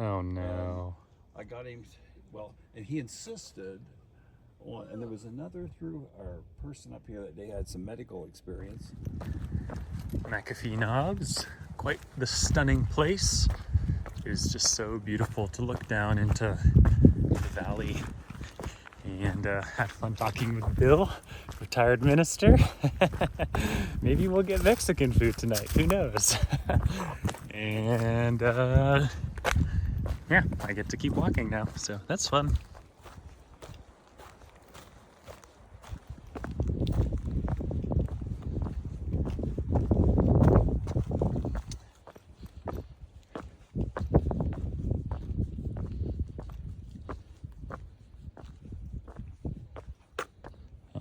Oh no. I got him, well, and he insisted on, and there was another person up here that day had some medical experience. Mcaffe Knobs, quite the stunning place. It is just so beautiful to look down into the valley and have fun talking with Bill, retired minister. Maybe we'll get Mexican food tonight, who knows? And yeah, I get to keep walking now, so that's fun.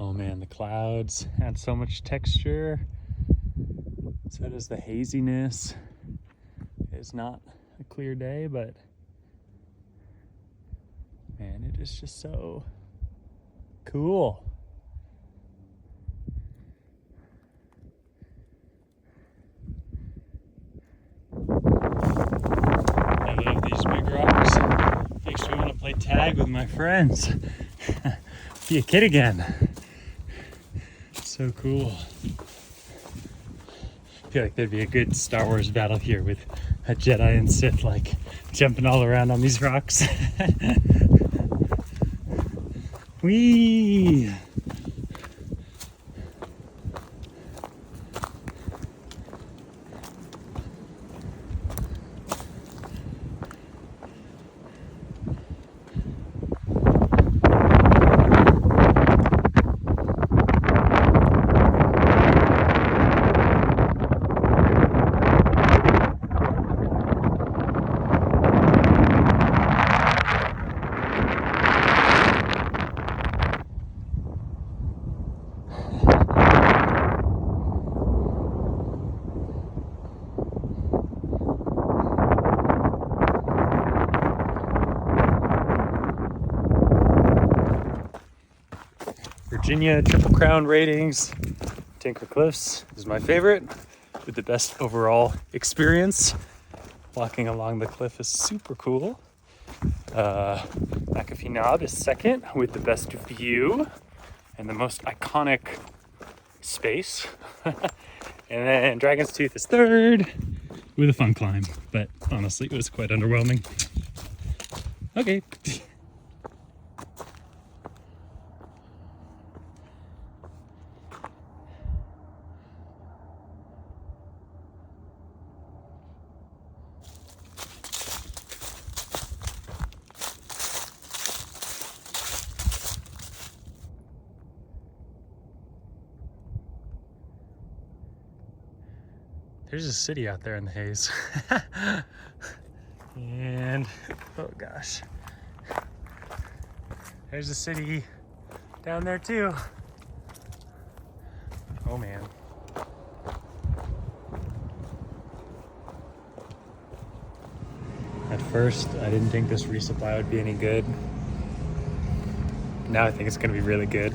Oh man, the clouds add so much texture. So does the haziness. It's not a clear day, but man, it is just so cool. I love these big rocks. Makes me want to play tag with my friends. Be a kid again. So cool. I feel like there'd be a good Star Wars battle here with a Jedi and Sith like jumping all around on these rocks. Whee! Virginia Triple Crown ratings. Tinker Cliffs is my favorite with the best overall experience. Walking along the cliff is super cool. Mcaffe Knob is second with the best view and the most iconic space. And then Dragon's Tooth is third with a fun climb, but honestly it was quite underwhelming. Okay. There's a city out there in the haze. And, oh gosh. There's a city down there too. Oh man. At first, I didn't think this resupply would be any good. Now I think it's gonna be really good.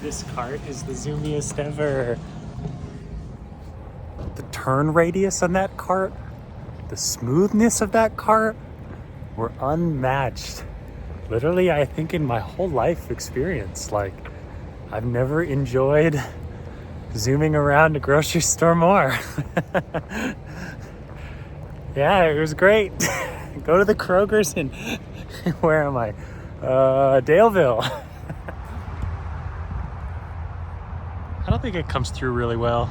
This cart is the zoomiest ever. The turn radius on that cart, the smoothness of that cart were unmatched. Literally, I think in my whole life experience, like I've never enjoyed zooming around a grocery store more. Yeah, it was great. Go to the Kroger's and where am I? Daleville. I don't think it comes through really well.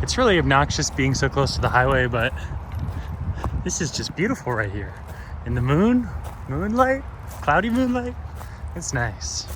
It's really obnoxious being so close to the highway, but this is just beautiful right here. In the moonlight, cloudy moonlight, it's nice.